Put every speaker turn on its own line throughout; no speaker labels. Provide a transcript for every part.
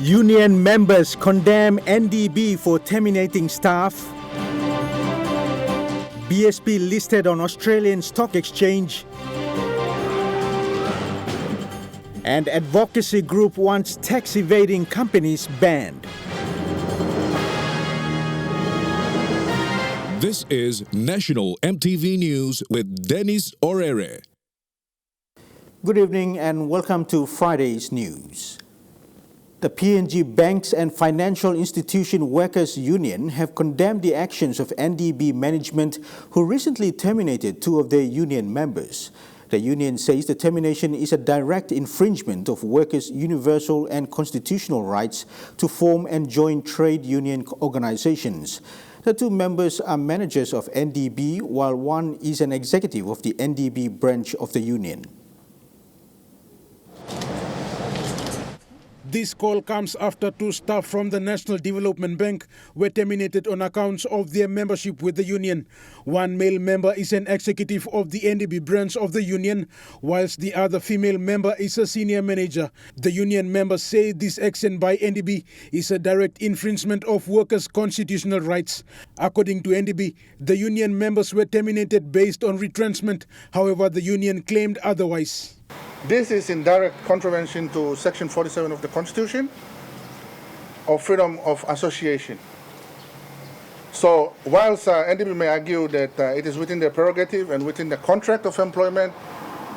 Union members condemn NDB for terminating staff. BSP listed on Australian Stock Exchange. And Advocacy Group wants tax evading companies banned.
This is National MTV News with Dennis Orere.
Good evening and welcome to Friday's news. The PNG Banks and Financial Institution Workers Union have condemned the actions of NDB management, who recently terminated two of their union members. The union says the termination is a direct infringement of workers' universal and constitutional rights to form and join trade union organizations. The two members are managers of NDB, while one is an executive of the NDB branch of the union.
This call comes after two staff from the National Development Bank were terminated on accounts of their membership with the union. One male member is an executive of the NDB branch of the union, whilst the other female member is a senior manager. The union members say this action by NDB is a direct infringement of workers' constitutional rights. According to NDB, the union members were terminated based on retrenchment. However, the union claimed otherwise.
This is in direct contravention to Section 47 of the Constitution of freedom of association. So whilst NDB may argue that it is within their prerogative and within the contract of employment,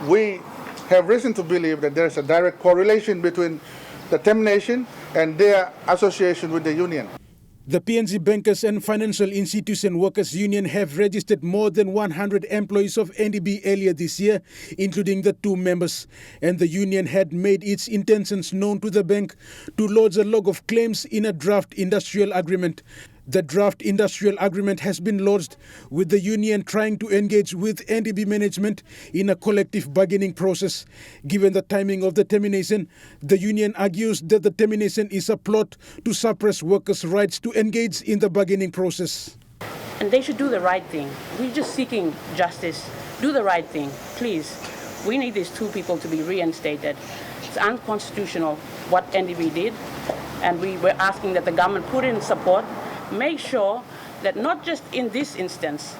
we have reason to believe that there is a direct correlation between the termination and their association with the union.
The PNG Bankers and Financial Institution Workers Union have registered more than 100 employees of NDB earlier this year, including the two members. And the union had made its intentions known to the bank to lodge a log of claims in a draft industrial agreement. The draft industrial agreement has been lodged, with the union trying to engage with NDB management in a collective bargaining process. Given the timing of the termination, the union argues that the termination is a plot to suppress workers' rights to engage in the bargaining process.
And they should do the right thing. We're just seeking justice. Do the right thing, please. We need these two people to be reinstated. It's unconstitutional what NDB did, and we were asking that the government put in support. Make sure that not just in this instance,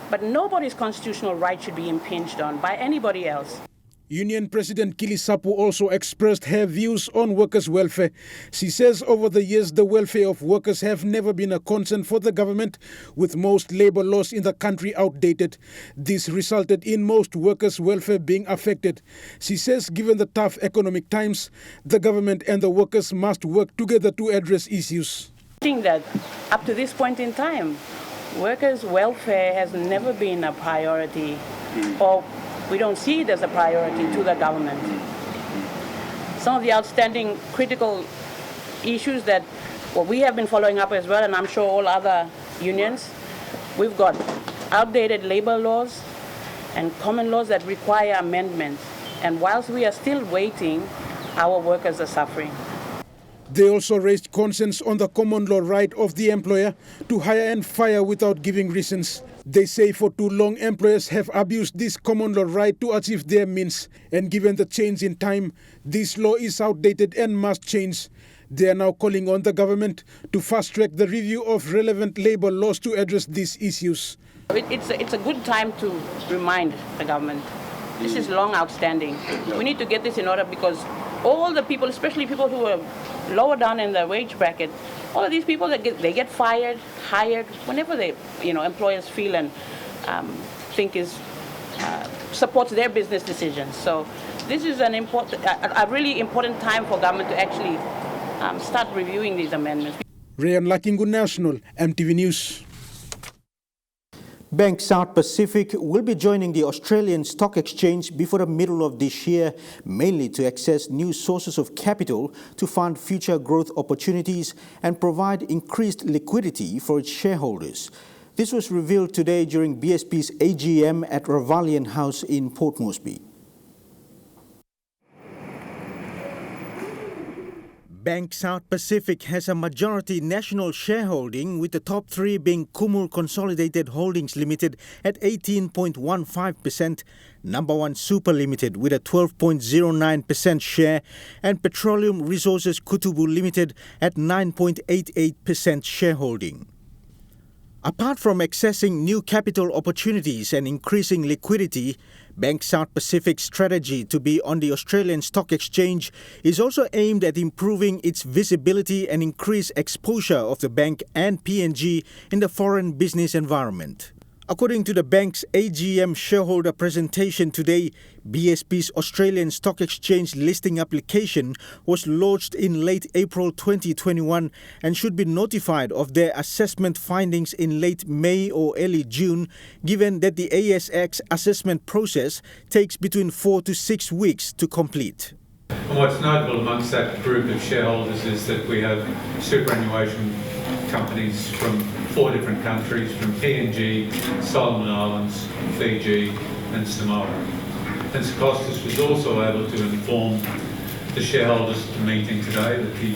but nobody's constitutional right should be impinged on by anybody else.
Union President Kili Sapu also expressed her views on workers' welfare. She says over the years the welfare of workers have never been a concern for the government, with most labor laws in the country outdated. This resulted in most workers' welfare being affected. She says given the tough economic times, the government and the workers must work together to address issues.
I think that up to this point in time, workers' welfare has never been a priority, or we don't see it as a priority to the government. Some of the outstanding critical issues that we have been following up as well, and I'm sure all other unions, we've got outdated labor laws and common laws that require amendments. And whilst we are still waiting, our workers are suffering.
They also raised concerns on the common law right of the employer to hire and fire without giving reasons. They say for too long employers have abused this common law right to achieve their means, and given the change in time, this law is outdated and must change. They are now calling on the government to fast-track the review of relevant labor laws to address these issues.
It's a good time to remind the government. This is long outstanding. We need to get this in order, because all the people, especially people who are lower down in the wage bracket, all of these people they get fired, hired whenever they, employers feel and think supports their business decisions. So this is a really important time for government to actually start reviewing these amendments.
Rayan Lakingu, National MTV News.
Bank South Pacific will be joining the Australian Stock Exchange before the middle of this year, mainly to access new sources of capital to fund future growth opportunities and provide increased liquidity for its shareholders. This was revealed today during BSP's AGM at Ravalian House in Port Moresby. Bank South Pacific has a majority national shareholding, with the top three being Gumu Consolidated Holdings Limited at 18.15%, Number One Super Limited with a 12.09% share, and Petroleum Resources Kutubu Limited at 9.88% shareholding. Apart from accessing new capital opportunities and increasing liquidity, Bank South Pacific's strategy to be on the Australian Stock Exchange is also aimed at improving its visibility and increase exposure of the bank and PNG in the foreign business environment. According to the bank's AGM shareholder presentation today, BSP's Australian Stock Exchange listing application was lodged in late April 2021 and should be notified of their assessment findings in late May or early June, given that the ASX assessment process takes between 4 to 6 weeks to complete.
And what's notable amongst that group of shareholders is that we have superannuation companies from 4 different countries, from PNG, Solomon Islands, Fiji and Samoa. And Secostas was also able to inform the shareholders at the meeting today that the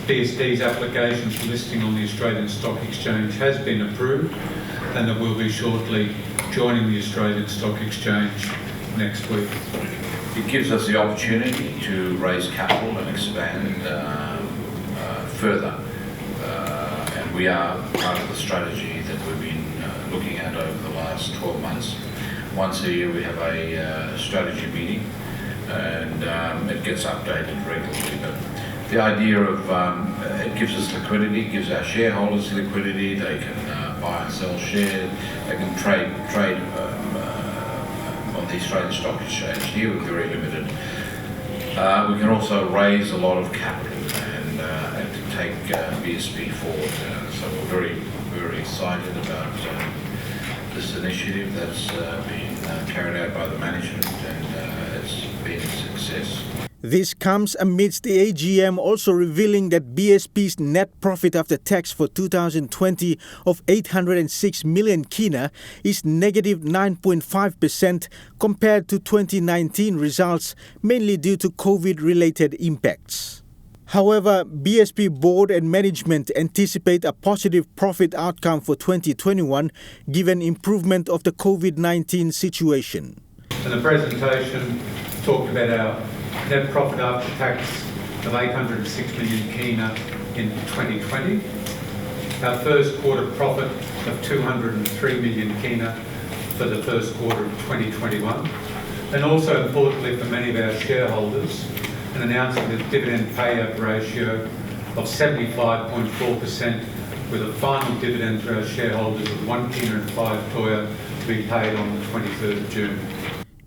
BSP's application for listing on the Australian Stock Exchange has been approved and that we'll be shortly joining the Australian Stock Exchange next week.
It gives us the opportunity to raise capital and expand further. And we are part of the strategy that we've been looking at over the last 12 months. Once a year we have a strategy meeting and it gets updated regularly. But the idea of it gives us liquidity, gives our shareholders liquidity. They can buy and sell shares, they can trade on the Australian Stock Exchange. Here we're very limited. We can also raise a lot of capital and to take BSP forward. So we're very, very excited about this initiative that's been carried out by the management, and it's been a success.
This comes amidst the AGM also revealing that BSP's net profit after tax for 2020 of 806 million kina is negative 9.5% compared to 2019 results, mainly due to COVID-related impacts. However, BSP board and management anticipate a positive profit outcome for 2021 given improvement of the COVID-19 situation.
And the presentation talked about our net profit after tax of 806 million kina in 2020, our first quarter profit of 203 million kina for the first quarter of 2021, and also importantly for many of our shareholders, an announcement of dividend payout ratio of 75.4% with a final dividend to our shareholders of 1 kina and 5 toya to be paid on the 23rd of June.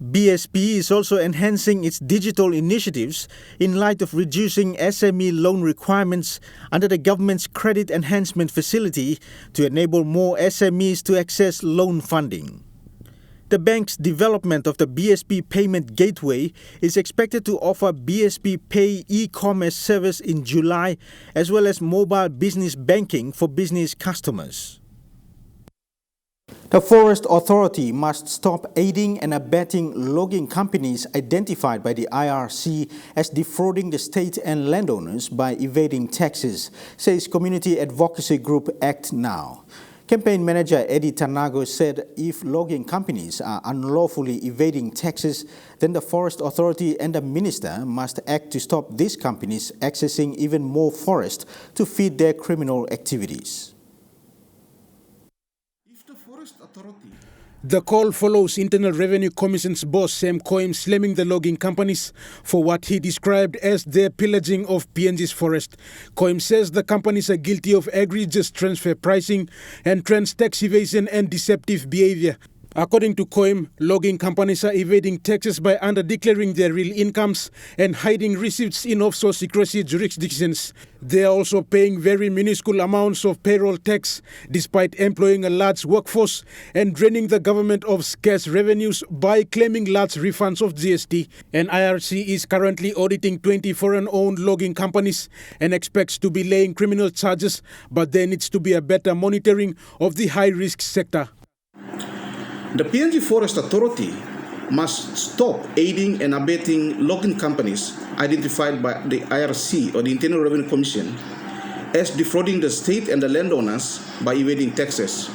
BSP is also enhancing its digital initiatives in light of reducing SME loan requirements under the government's credit enhancement facility to enable more SMEs to access loan funding. The bank's development of the BSP Payment Gateway is expected to offer BSP Pay e-commerce service in July, as well as mobile business banking for business customers. The Forest Authority must stop aiding and abetting logging companies identified by the IRC as defrauding the state and landowners by evading taxes, says Community Advocacy Group Act Now. Campaign manager Eddie Tanago said if logging companies are unlawfully evading taxes, then the Forest Authority and the Minister must act to stop these companies accessing even more forest to feed their criminal activities.
The call follows Internal Revenue Commission's boss Sam Coim slamming the logging companies for what he described as their pillaging of PNG's forest. Coim says the companies are guilty of egregious transfer pricing and tax evasion and deceptive behavior. According to Coim, logging companies are evading taxes by under-declaring their real incomes and hiding receipts in offshore secrecy jurisdictions. They are also paying very minuscule amounts of payroll tax despite employing a large workforce and draining the government of scarce revenues by claiming large refunds of GST. An IRC is currently auditing 20 foreign-owned logging companies and expects to be laying criminal charges, but there needs to be a better monitoring of the high-risk sector.
The PNG Forest Authority must stop aiding and abetting logging companies identified by the IRC or the Internal Revenue Commission as defrauding the state and the landowners by evading taxes.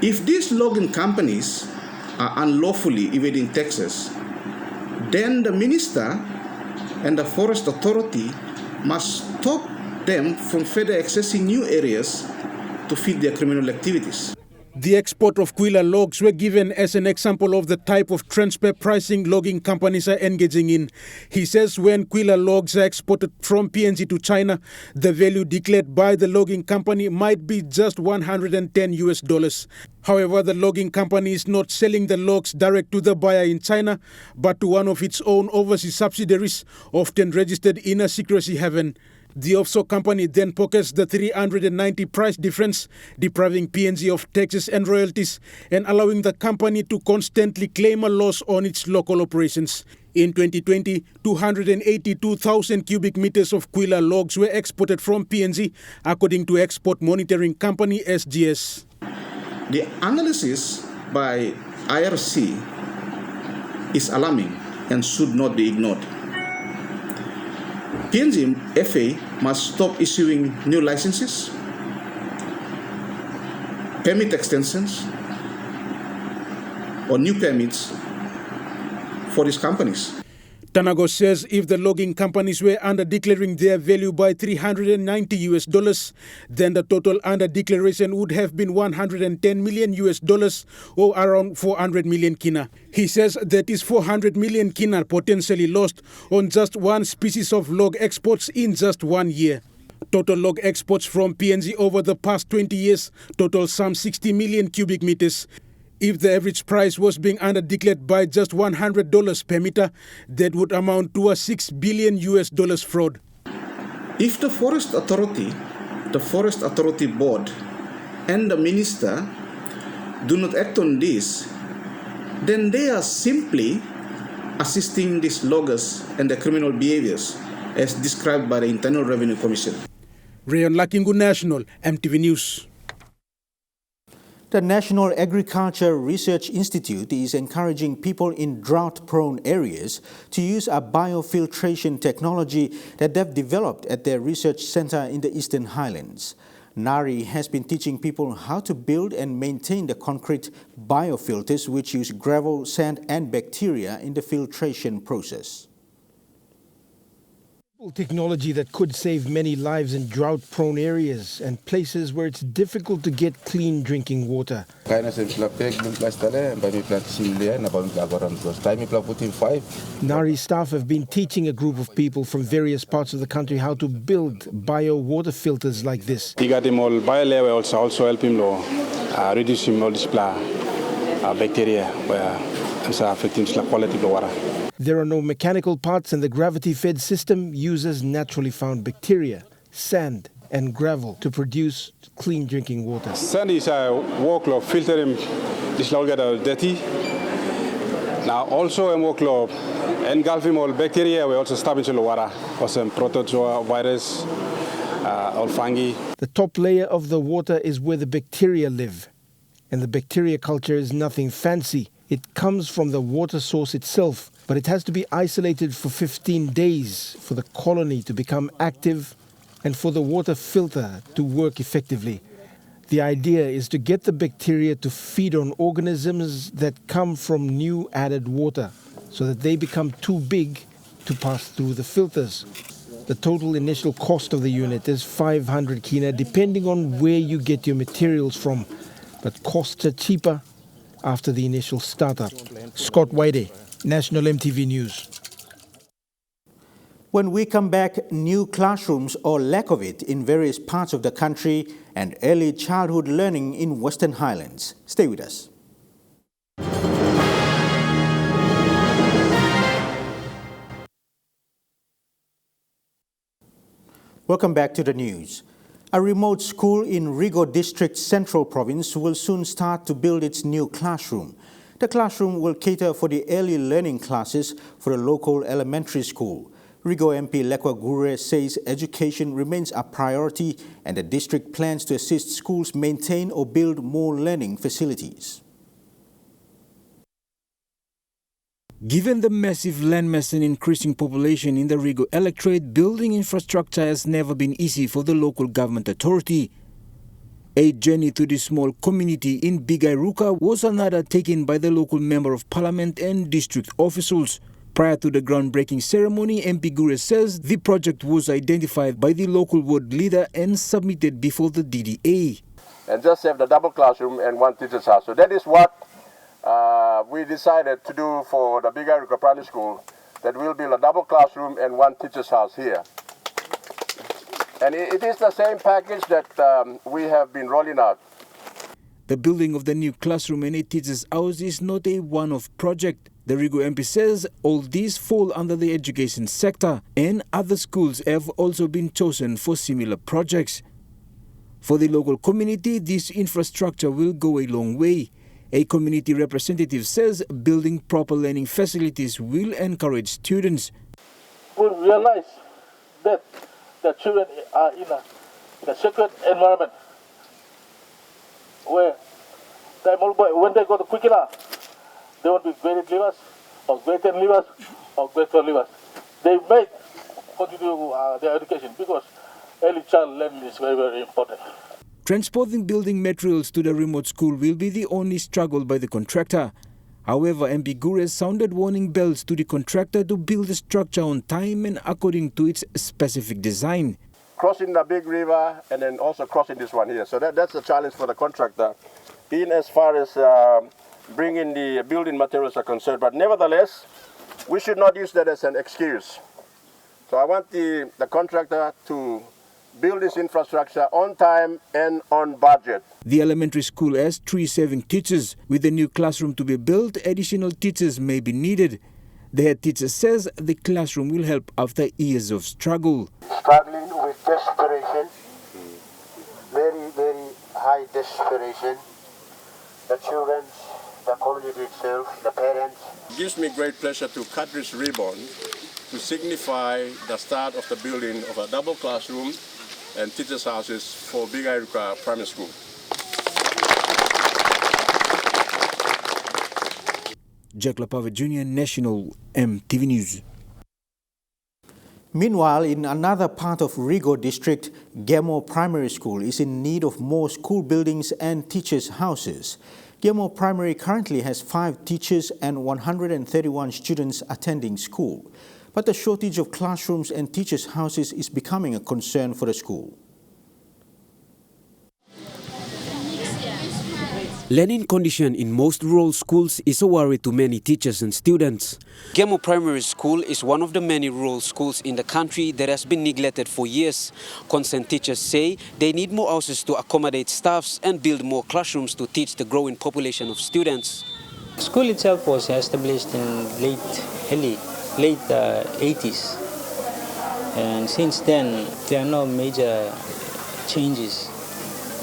If these logging companies are unlawfully evading taxes, then the minister and the Forest Authority must stop them from further accessing new areas to feed their criminal activities.
The export of Kwila logs were given as an example of the type of transfer pricing logging companies are engaging in. He says when Kwila logs are exported from PNG to China, the value declared by the logging company might be just $110. However, the logging company is not selling the logs direct to the buyer in China, but to one of its own overseas subsidiaries, often registered in a secrecy haven. The offshore company then pockets the 390 price difference, depriving PNG of taxes and royalties and allowing the company to constantly claim a loss on its local operations. In 2020, 282,000 cubic meters of Kwila logs were exported from PNG, according to export monitoring company SGS.
The analysis by IRC is alarming and should not be ignored. PNG FA must stop issuing new licenses, permit extensions, or new permits for these companies.
Tanago says if the logging companies were under-declaring their value by $390, then the total under-declaration would have been $110 million or around 400 million kina. He says that is 400 million kina potentially lost on just one species of log exports in just 1 year. Total log exports from PNG over the past 20 years total some 60 million cubic meters. If the average price was being under-declared by just $100 per meter, that would amount to a $6 billion fraud.
If the Forest Authority, the Forest Authority Board, and the Minister do not act on this, then they are simply assisting these loggers and their criminal behaviors as described by the Internal Revenue Commission.
Rayon Lakingu National, MTV News.
The National Agriculture Research Institute is encouraging people in drought-prone areas to use a biofiltration technology that they've developed at their research center in the Eastern Highlands. NARI has been teaching people how to build and maintain the concrete biofilters which use gravel, sand and bacteria in the filtration process.
Technology that could save many lives in drought-prone areas and places where it's difficult to get clean drinking water. NARI staff have been teaching a group of people from various parts of the country how to build bio-water filters like this.
Also help him reduce all this bacteria where it's affecting the quality of the water.
There are no mechanical parts and the gravity-fed system uses naturally found bacteria, sand and gravel to produce clean drinking water.
Sand is a work of filtering this water dirty. Now also a work of engulfing all bacteria, we also stop into the water for some protozoa, virus, or fungi.
The top layer of the water is where the bacteria live. And the bacteria culture is nothing fancy. It comes from the water source itself, but it has to be isolated for 15 days for the colony to become active and for the water filter to work effectively. The idea is to get the bacteria to feed on organisms that come from new added water so that they become too big to pass through the filters. The total initial cost of the unit is 500 kina depending on where you get your materials from, but costs are cheaper after the initial startup. Scott Waide, National MTV News.
When we come back, new classrooms or lack of it in various parts of the country and early childhood learning in Western Highlands. Stay with us. Welcome back to the news. A remote school in Rigo District Central Province will soon start to build its new classroom. The classroom will cater for the early learning classes for the local elementary school. Rigo MP Lekwa Gure says education remains a priority and the district plans to assist schools maintain or build more learning facilities.
Given the massive landmass and increasing population in the Rigo electorate, building infrastructure has never been easy for the local government authority. A journey to this small community in Bigiruka was another taken by the local member of parliament and district officials. Prior to the groundbreaking ceremony, MP Gure says the project was identified by the local ward leader and submitted before the DDA.
And just have the double classroom and one teacher's house. So that is what we decided to do for the Bigiruka Primary School, that we'll build a double classroom and one teacher's house here. And it is the same package that we have been rolling out.
The building of the new classroom and a teacher's house is not a one-off project. The Rigo MP says all these fall under the education sector, and other schools have also been chosen for similar projects. For the local community, this infrastructure will go a long way. A community representative says building proper learning facilities will encourage students.
We realize that the children are in a secure environment where when they go to curricula, they won't be grade 8 leavers or grade 10 leavers or grade 12 leavers. They may continue their education because early child learning is very, very important.
Transporting building materials to the remote school will be the only struggle by the contractor. However, MP Gure sounded warning bells to the contractor to build the structure on time and according to its specific design.
Crossing the big river and then also crossing this one here. So that's a challenge for the contractor in as far as bringing the building materials are concerned. But nevertheless, we should not use that as an excuse. So I want the contractor to build this infrastructure on time and on budget.
The elementary school has 3 serving teachers. With the new classroom to be built, additional teachers may be needed. The head teacher says the classroom will help after years of struggle.
Struggling with desperation, very, very high desperation. The children, the community itself, the parents.
It gives me great pleasure to cut this ribbon to signify the start of the building of a double classroom and teachers' houses for Bigiruka Primary School.
Jack Lapave Jr., National EMTV News.
Meanwhile, in another part of Rigo district, Gumu Primary School is in need of more school buildings and teachers' houses. Gumu Primary currently has 5 teachers and 131 students attending school. But the shortage of classrooms and teachers' houses is becoming a concern for the school.
Learning condition in most rural schools is a worry to many teachers and students. Gumu Primary School is one of the many rural schools in the country that has been neglected for years. Concerned teachers say they need more houses to accommodate staffs and build more classrooms to teach the growing population of students.
The school itself was established in late 80s, and since then there are no major changes.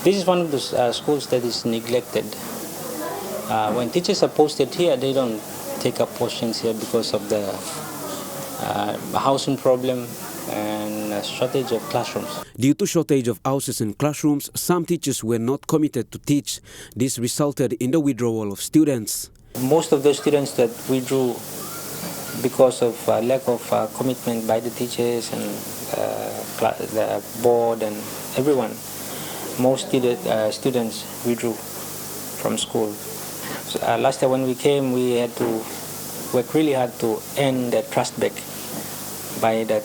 This is one of those schools that is neglected. When teachers are posted here, they don't take up postings here because of the housing problem and a shortage of classrooms.
Due to shortage of houses and classrooms, some teachers were not committed to teach. This resulted in the withdrawal of students.
Most of those students that withdrew because of lack of commitment by the teachers and the board and everyone. Most students withdrew from school. So, last year when we came, we had to work really hard to earn the trust back by the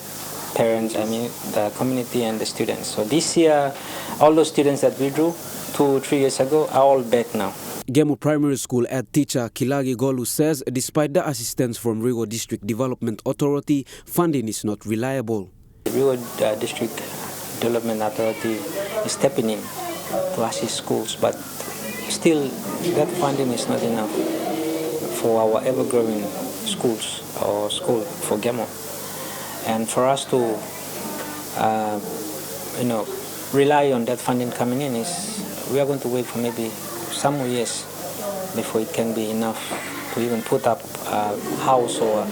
parents, the community and the students. So this year, all those students that withdrew 2-3 years ago are all back now.
Gumu Primary School head teacher Kilagi Golu says despite the assistance from Rigo District Development Authority, funding is not reliable.
Rigo District Development Authority is stepping in to assist schools, but still that funding is not enough for our ever-growing schools or school for Gumu. And for us to rely on that funding coming in, we are going to wait for maybe some more years before it can be enough to even put up a house or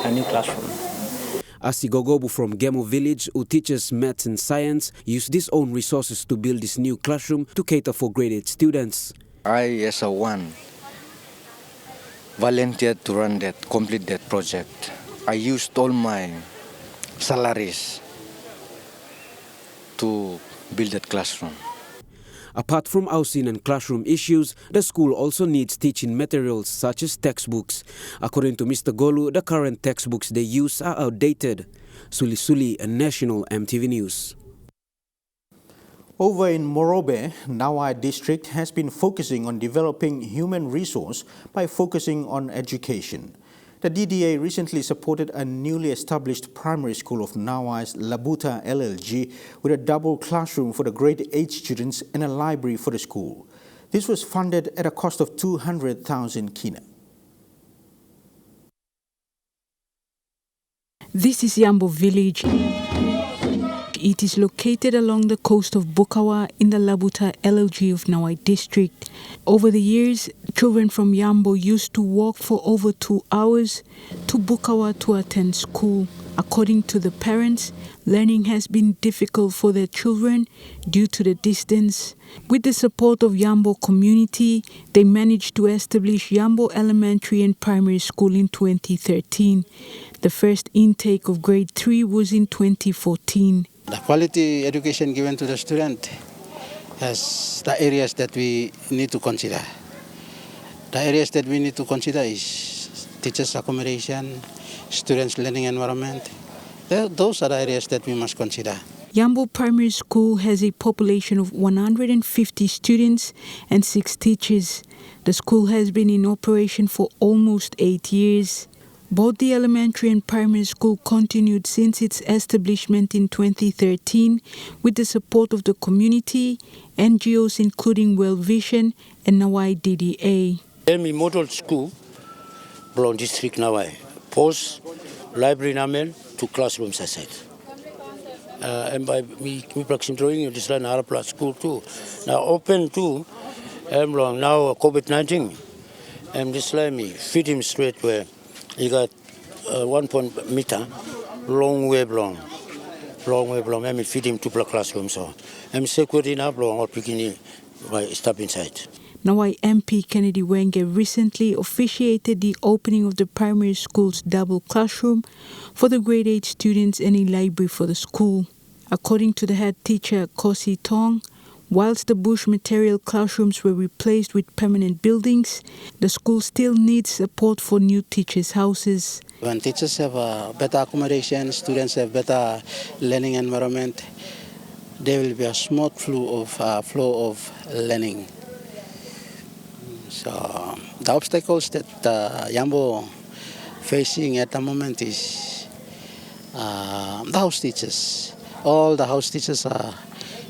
a new classroom.
Asigogobu from Gumu village, who teaches maths and science, used his own resources to build this new classroom to cater for grade 8 students.
I, as a one, volunteered to complete that project. I used all my salaries to build that classroom.
Apart from housing and classroom issues, the school also needs teaching materials such as textbooks. According to Mr. Golu, the current textbooks they use are outdated. Suli Suli, and National EMTV News.
Over in Morobe, Nawai district has been focusing on developing human resource by focusing on education. The DDA recently supported a newly established primary school of Nawai's Labuta LLG with a double classroom for the grade 8 students and a library for the school. This was funded at a cost of 200,000 kina.
This is Yambo village. It is located along the coast of Bukawa in the Labuta LLG of Nawai district. Over the years, children from Yambo used to walk for over 2 hours to Bukawa to attend school. According to the parents, learning has been difficult for their children due to the distance. With the support of Yambo community, they managed to establish Yambo Elementary and Primary School in 2013. The first intake of grade 3 was in 2014.
The quality education given to the student has the areas that we need to consider. The areas that we need to consider is teachers' accommodation, students' learning environment. Those are the areas that we must consider.
Yambo Primary School has a population of 150 students and 6 teachers. The school has been in operation for almost 8 years. Both the elementary and primary school continued since its establishment in 2013 with the support of the community, NGOs including World Vision and Nawai DDA.
Emi model school, Blon district Nawai, post library namen to classrooms aside. And by me practicing drawing in this line Harapla school too. Now open too, now COVID-19, and this line me feed him straight where. You got 1 meter, long way long. I mean, feed him to the classroom, so I'm security now, or picking by step inside.
Nawai MP Kennedy Wenge recently officiated the opening of the primary school's double classroom for the grade 8 students and a library for the school. According to the head teacher, Kosi Tong, whilst the bush material classrooms were replaced with permanent buildings, the school still needs support for new teachers' houses.
When teachers have better accommodation, students have better learning environment, there will be a smooth flow of learning. So the obstacles that Yambo facing at the moment is the house teachers. All the house teachers are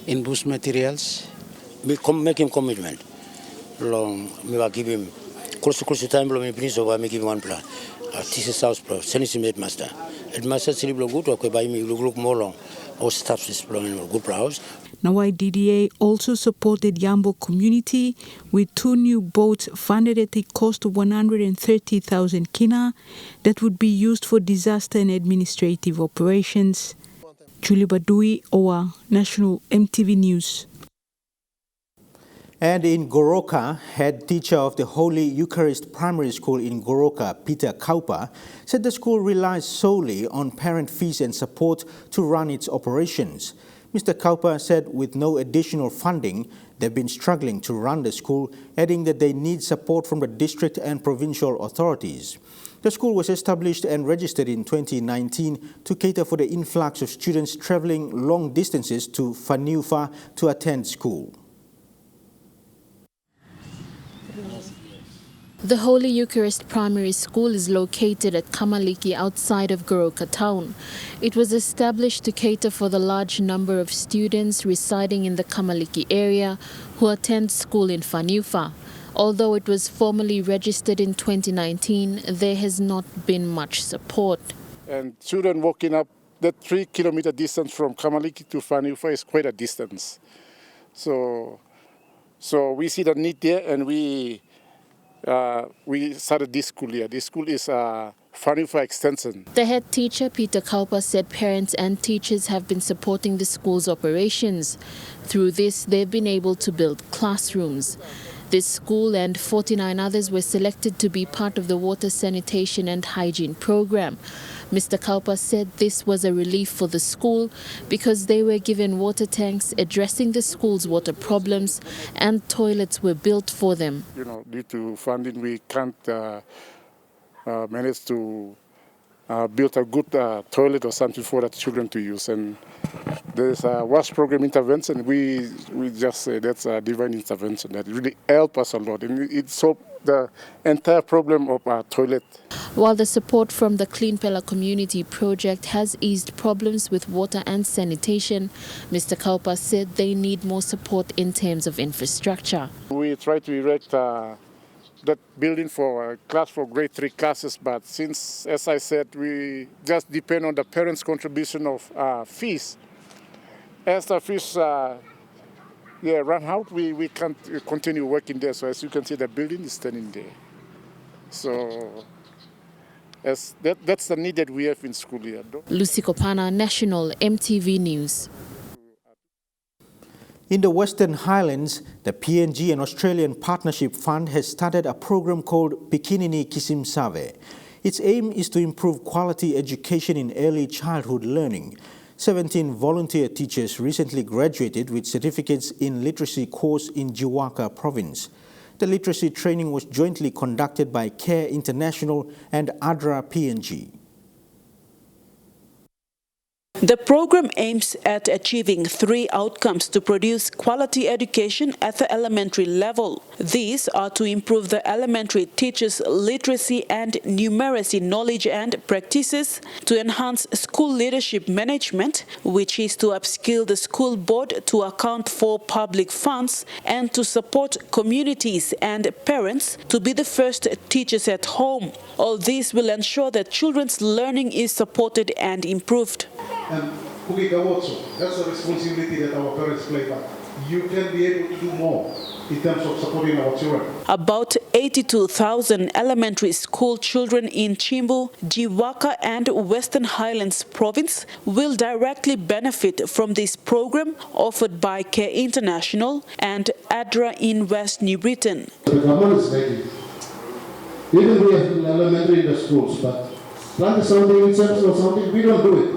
in bush materials.
We make him commitment. Long, we will give him close time. We finish over. We give him one plan. Teacher's house plan. Send him headmaster. Headmaster still good work. By me, look more long. Our staff is planning good house.
Nawai DDA also supported Yambo community with 2 new boats funded at a cost of 130,000 kina that would be used for disaster and administrative operations. Julie Badui, Owa, National EMTV News.
And in Goroka, head teacher of the Holy Eucharist Primary School in Goroka, Peter Kaupa, said the school relies solely on parent fees and support to run its operations. Mr. Kaupa said with no additional funding, they've been struggling to run the school, adding that they need support from the district and provincial authorities. The school was established and registered in 2019 to cater for the influx of students traveling long distances to Faniufa to attend school.
The Holy Eucharist Primary School is located at Kamaliki outside of Goroka town. It was established to cater for the large number of students residing in the Kamaliki area who attend school in Faniufa. Although it was formally registered in 2019, there has not been much support.
And children walking up that 3-kilometer distance from Kamaliki to Faniufa is quite a distance. So we see the need there, and we started this school here. This school is Faniufa Extension.
The head teacher, Peter Kaupa, said parents and teachers have been supporting the school's operations. Through this, they've been able to build classrooms. This school and 49 others were selected to be part of the water sanitation and hygiene program. Mr. Kaupa said this was a relief for the school because they were given water tanks addressing the school's water problems and toilets were built for them.
Due to funding, we can't manage to build a good toilet or something for the children to use. And there's a wash program intervention. We just say that's a divine intervention that really helped us a lot. And it solved the entire problem of our toilet.
While the support from the Clean Pella Community Project has eased problems with water and sanitation, Mr. Kaupa said they need more support in terms of infrastructure.
We try to erect that building for a class for grade 3 classes, but since, as I said, we just depend on the parents' contribution of fees. As the fees run out, we can't continue working there. So as you can see, the building is standing there. So that's the need that we have in school here.
Lucy Kopana, National EMTV News.
In the Western Highlands, the PNG and Australian Partnership Fund has started a program called Pikinini Kisim Save. Its aim is to improve quality education in early childhood learning. 17 volunteer teachers recently graduated with certificates in literacy course in Jiwaka province. The literacy training was jointly conducted by CARE International and ADRA PNG.
The program aims at achieving 3 outcomes to produce quality education at the elementary level. These are to improve the elementary teachers' literacy and numeracy knowledge and practices, to enhance school leadership management, which is to upskill the school board to account for public funds, and to support communities and parents to be the first teachers at home. All these will ensure that children's learning is supported and improved.
And that's the responsibility that our parents play, but you can be able to do more in terms of supporting our children.
About 82,000 elementary school children in Chimbu, Jiwaka and Western Highlands province will directly benefit from this program offered by CARE International and ADRA in West New Britain.
The government is making, even we have elementary in the schools, but plant something in terms of something, we don't do it.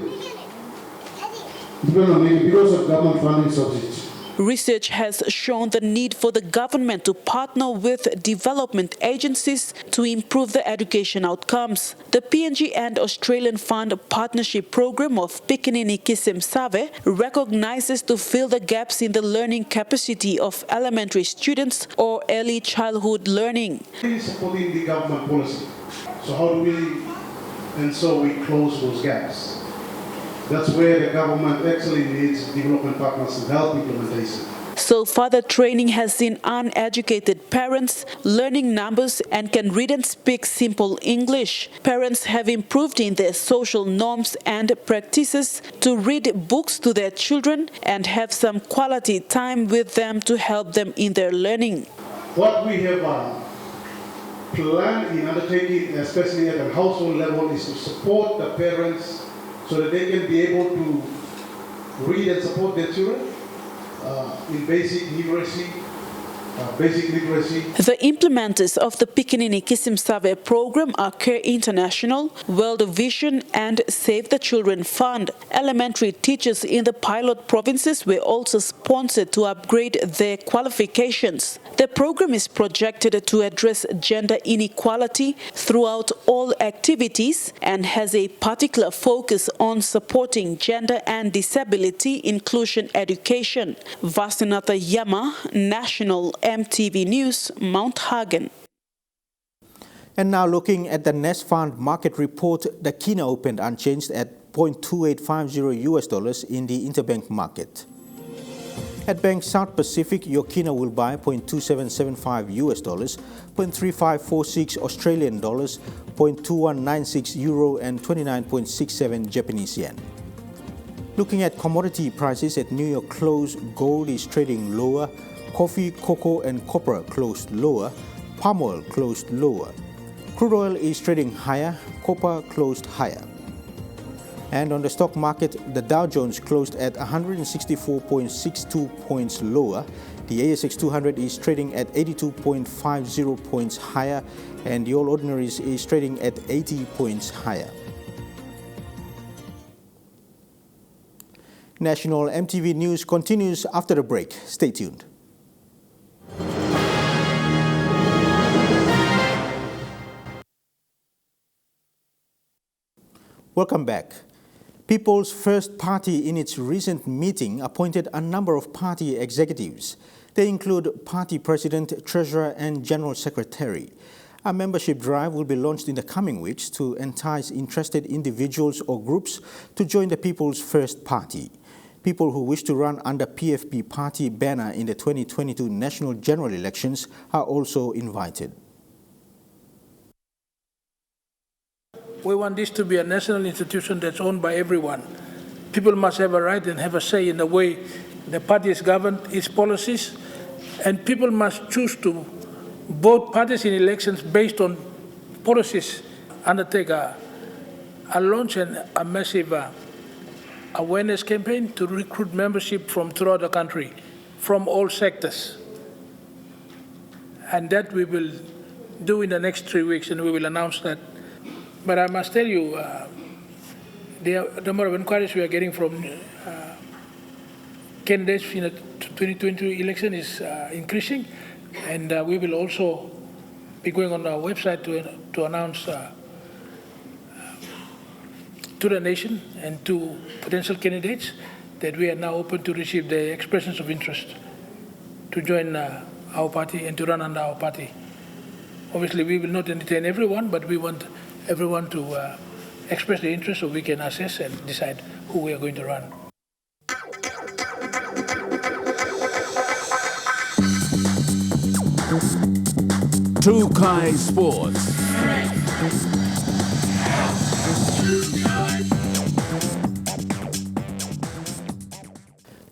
Because of government funding subsidies.
Research has shown the need for the government to partner with development agencies to improve the education outcomes. The PNG and Australian Fund Partnership Program of Pikinini Kisim Save recognizes to fill the gaps in the learning capacity of elementary students or early childhood learning.
Supporting the government policy. So how do we close those gaps? That's where the government actually needs development partners to help implementation.
So far, the training has seen uneducated parents learning numbers and can read and speak simple English. Parents have improved in their social norms and practices to read books to their children and have some quality time with them to help them in their learning.
What we have planned in undertaking, especially at the household level, is to support the parents so that they can be able to read and support their children in basic literacy.
The implementers of the Pikinini Kisim Save program are CARE International, World Vision and Save the Children Fund. Elementary teachers in the pilot provinces were also sponsored to upgrade their qualifications. The program is projected to address gender inequality throughout all activities and has a particular focus on supporting gender and disability inclusion education. Vasinatha Yama, National EMTV News, Mount Hagen.
And now looking at the Nest Fund market report, the Kina opened unchanged at $0.2850 in the interbank market. At Bank South Pacific, your Kina will buy $0.2775 $0.3546 Australian dollars, $0.2196 euro and 29.67 Japanese yen. Looking at commodity prices at New York close, gold is trading lower, coffee, cocoa and copper closed lower, palm oil closed lower. Crude oil is trading higher, copper closed higher. And on the stock market, the Dow Jones closed at 164.62 points lower. The ASX 200 is trading at 82.50 points higher, and the All Ordinaries is trading at 80 points higher. National EMTV News continues after the break. Stay tuned. Welcome back. People's First Party in its recent meeting appointed a number of party executives. They include party president, treasurer and general secretary. A membership drive will be launched in the coming weeks to entice interested individuals or groups to join the People's First Party. People who wish to run under PFP party banner in the 2022 national general elections are also invited.
We want this to be a national institution that's owned by everyone. People must have a right and have a say in the way the party is governed, its policies, and people must choose to vote parties in elections based on policies, undertake a launch and a massive awareness campaign to recruit membership from throughout the country, from all sectors. And that we will do in the next 3 weeks, and we will announce that. But I must tell you, the number of inquiries we are getting from candidates in the 2020 election is increasing, and we will also be going on our website to announce to the nation and to potential candidates that we are now open to receive the expressions of interest to join our party and to run under our party. Obviously, we will not entertain everyone, but we want everyone to express their interest so we can assess and decide who we are going to run.
Trukai Sports.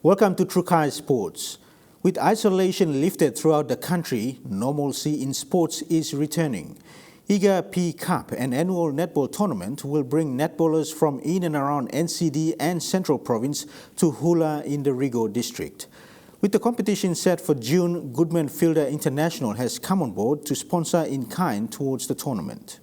Welcome to Trukai Sports. With isolation lifted throughout the country, normalcy in sports is returning. Iga P Cup, an annual netball tournament, will bring netballers from in and around NCD and Central Province to Hula in the Rigo district. With the competition set for June, Goodman Fielder International has come on board to sponsor in kind towards the tournament.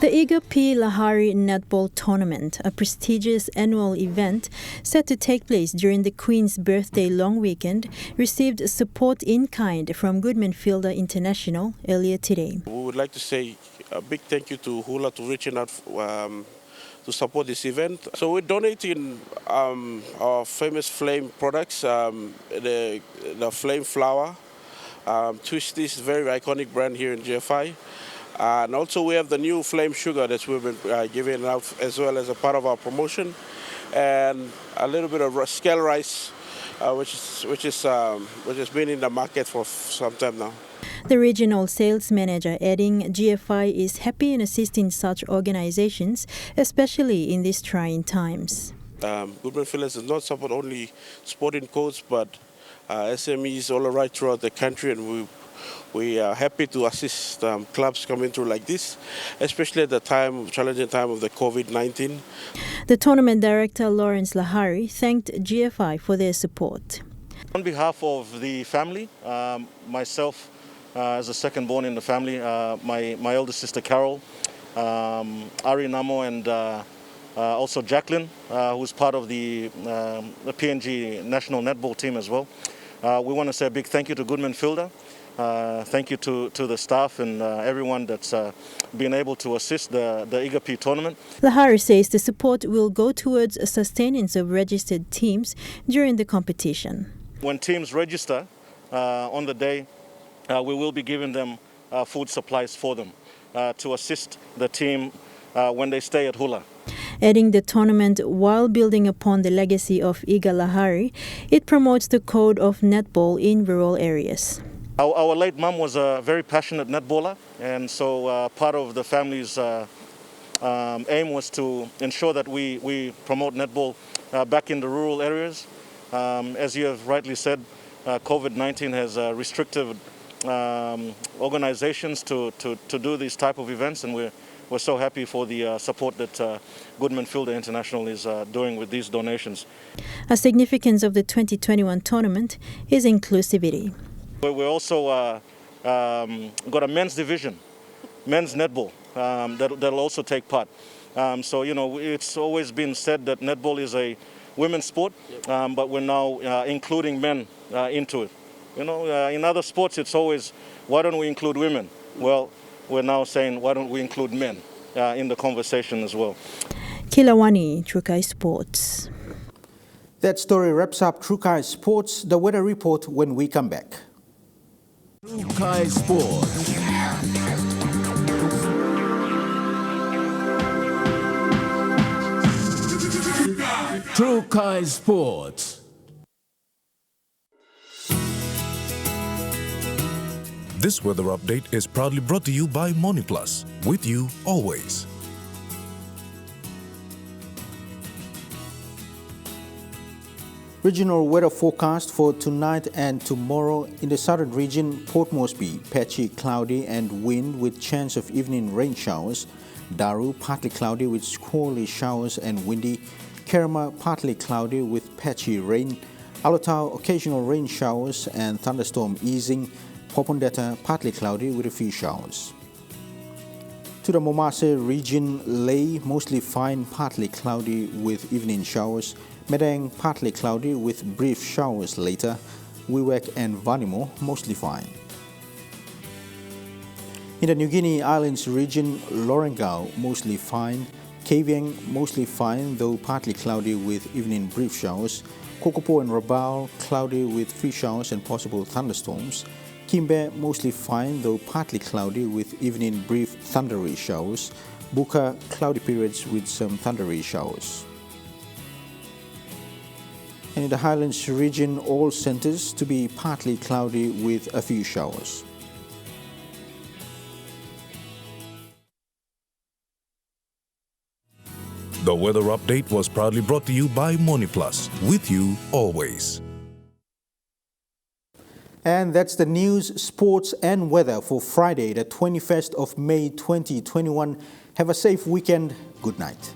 The Iga P Lahari Netball Tournament, a prestigious annual event set to take place during the Queen's birthday long weekend, received support in kind from Goodman Fielder International earlier today.
We would like to say a big thank you to Hula to reaching out to support this event. So we're donating our famous flame products, the flame flour. Twisty is a very iconic brand here in GFI. And also we have the new flame sugar that we've been giving out as well as a part of our promotion, and a little bit of scale rice, which has been in the market for some time now.
The regional sales manager adding GFI is happy in assisting such organizations, especially in these trying times.
Goodman Fields does not support only sporting codes, but SMEs all right throughout the country, and we are happy to assist clubs coming through like this, especially at the challenging time of the COVID-19.
The tournament director, Lawrence Lahari, thanked GFI for their support.
On behalf of the family, myself as a second born in the family, my elder sister Carol, Ari Namo, and also Jacqueline, who's part of the PNG national netball team as well. We want to say a big thank you to Goodman Fielder. Thank you to the staff and everyone that's been able to assist the Iga P tournament.
Lahari says the support will go towards a sustenance of registered teams during the competition.
When teams register on the day, we will be giving them food supplies for them to assist the team when they stay at Hula.
Adding the tournament while building upon the legacy of Iga Lahari, it promotes the code of netball in rural areas.
Our late mum was a very passionate netballer, and so part of the family's aim was to ensure that we promote netball back in the rural areas. As you have rightly said, COVID-19 has restricted organizations to do these type of events, and we're we're so happy for the support that Goodman Fielder International is doing with these donations.
A significance of the 2021 tournament is inclusivity.
We also got a men's division, men's netball, that'll also take part. So, you know, it's always been said that netball is a women's sport, but we're now including men into it. You know, in other sports, it's always, why don't we include women? Well, we're now saying, why don't we include men in the conversation as well?
Kilawani, Trukai Sports.
That story wraps up Trukai Sports. The weather report when we come back.
Trukai Sports. Trukai Sports.
This weather update is proudly brought to you by MoneyPlus, with you always.
Regional weather forecast for tonight and tomorrow in the southern region: Port Moresby, patchy, cloudy and wind with chance of evening rain showers. Daru, partly cloudy with squally showers and windy. Kerma, partly cloudy with patchy rain. Alotau, occasional rain showers and thunderstorm easing. Popondetta, partly cloudy with a few showers. To the Momase region, Ley, mostly fine, partly cloudy with evening showers. Medang, partly cloudy with brief showers later. Wewak and Vanimo, mostly fine. In the New Guinea Islands region, Lorengau, mostly fine. Kavieng, mostly fine, though partly cloudy with evening brief showers. Kokopo and Rabaul, cloudy with few showers and possible thunderstorms. Kimbe, mostly fine, though partly cloudy with evening brief thundery showers. Buka, cloudy periods with some thundery showers. And in the Highlands region, all centers to be partly cloudy with a few showers.
The weather update was proudly brought to you by MoneyPlus, with you always.
And that's the news, sports and weather for Friday, the 21st of May 2021. Have a safe weekend. Good night.